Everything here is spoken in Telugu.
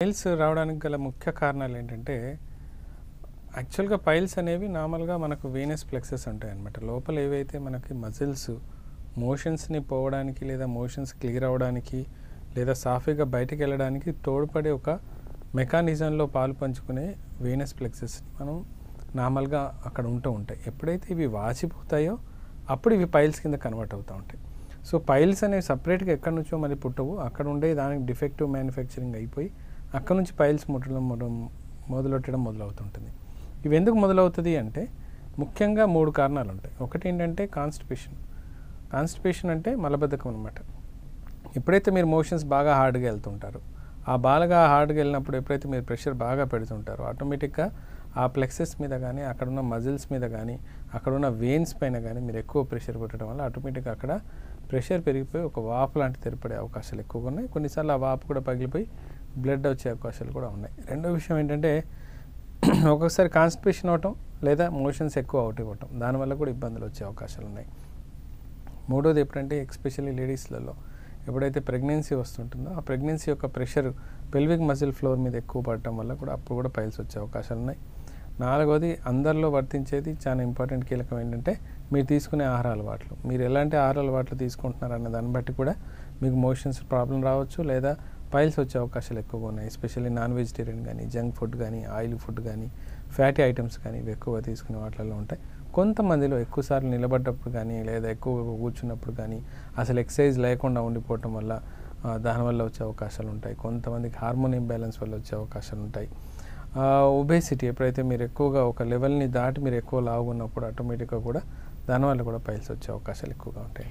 పైల్స్ రావడానికి గల ముఖ్య కారణాలు ఏంటంటే యాక్చువల్గా పైల్స్ అనేవి నార్మల్గా మనకు వీనస్ ప్లెక్సెస్ ఉంటాయి అన్నమాట. లోపల ఏవైతే మనకి మజిల్స్ మోషన్స్ని పోవడానికి లేదా మోషన్స్ క్లియర్ అవ్వడానికి లేదా సాఫీగా బయటికి వెళ్ళడానికి తోడ్పడే ఒక మెకానిజంలో పాలు పంచుకునే వీనస్ ప్లెక్సెస్ని మనం నార్మల్గా అక్కడ ఉంటాయి. ఎప్పుడైతే ఇవి వాచిపోతాయో అప్పుడు ఇవి పైల్స్ కింద కన్వర్ట్ అవుతూ ఉంటాయి. సో పైల్స్ అనేవి సపరేట్గా ఎక్కడి నుంచో మరి పుట్టవు, అక్కడ ఉండే దానికి డిఫెక్టివ్ మ్యానుఫ్యాక్చరింగ్ అయిపోయి అక్కడ నుంచి పైల్స్ మొదలెట్టడం మొదలవుతుంటుంది. ఇవి ఎందుకు మొదలవుతుంది అంటే ముఖ్యంగా 3 కారణాలు ఉంటాయి. ఒకటి ఏంటంటే కాన్స్టిపేషన్ అంటే మలబద్ధకం అనమాట. ఎప్పుడైతే మీరు మోషన్స్ బాగా హార్డ్గా వెళ్తుంటారో బాగా హార్డ్గా వెళ్ళినప్పుడు ఎప్పుడైతే మీరు ప్రెషర్ బాగా పెడుతుంటారో ఆటోమేటిక్గా ఆ ప్లెక్సెస్ మీద కానీ అక్కడ ఉన్న మజిల్స్ మీద కానీ అక్కడ ఉన్న వెయిన్స్ పైన కానీ మీరు ఎక్కువ ప్రెషర్ పెట్టడం వల్ల ఆటోమేటిక్గా అక్కడ ప్రెషర్ పెరిగిపోయి ఒక వాపు లాంటి తెరపడే అవకాశాలు ఎక్కువగా ఉన్నాయి. కొన్నిసార్లు ఆ వాపు కూడా పగిలిపోయి బ్లడ్ వచ్చే అవకాశాలు కూడా ఉన్నాయి. రెండో విషయం ఏంటంటే ఒక్కొక్కసారి కాన్స్టిపేషన్ అవటం లేదా మోషన్స్ ఎక్కువ ఇవ్వటం, దానివల్ల కూడా ఇబ్బందులు వచ్చే అవకాశాలు ఉన్నాయి. మూడోది ఎప్పుడంటే ఎస్పెషల్లీ లేడీస్లలో ఎప్పుడైతే ప్రెగ్నెన్సీ వస్తుంటుందో ఆ ప్రెగ్నెన్సీ యొక్క ప్రెషర్ పెల్విక్ మజిల్ ఫ్లోర్ మీద ఎక్కువ పడటం వల్ల కూడా అప్పుడు కూడా పైల్స్ వచ్చే అవకాశాలు ఉన్నాయి. నాలుగోది అందరిలో వర్తించేది చాలా ఇంపార్టెంట్ కీలకం ఏంటంటే మీరు తీసుకునే ఆహార అలవాట్లు, మీరు ఎలాంటి ఆహార అలవాట్లు తీసుకుంటున్నారు అనే దాన్ని బట్టి కూడా మీకు మోషన్స్ ప్రాబ్లం రావచ్చు లేదా పైల్స్ వచ్చే అవకాశాలు ఎక్కువగా ఉన్నాయి. ఎస్పెషల్లీ నాన్ వెజిటేరియన్ కానీ జంక్ ఫుడ్ కానీ ఆయిల్ ఫుడ్ కానీ ఫ్యాటీ ఐటమ్స్ కానీ ఇవి ఎక్కువగా తీసుకునే వాటిల్లో ఉంటాయి. కొంతమందిలో ఎక్కువసార్లు నిలబడ్డప్పుడు కానీ లేదా ఎక్కువగా కూర్చున్నప్పుడు కానీ అసలు ఎక్సర్సైజ్ లేకుండా ఉండిపోవటం వల్ల దానివల్ల వచ్చే అవకాశాలు ఉంటాయి. కొంతమందికి హార్మోన్ ఇంబ్యాలెన్స్ వల్ల వచ్చే అవకాశాలు ఉంటాయి. ఒబేసిటీ ఎప్పుడైతే మీరు ఎక్కువగా ఒక లెవెల్ని దాటి మీరు ఎక్కువ లావు ఉన్నప్పుడు ఆటోమేటిక్గా కూడా దానివల్ల కూడా పైల్స్ వచ్చే అవకాశాలు ఎక్కువగా ఉంటాయి.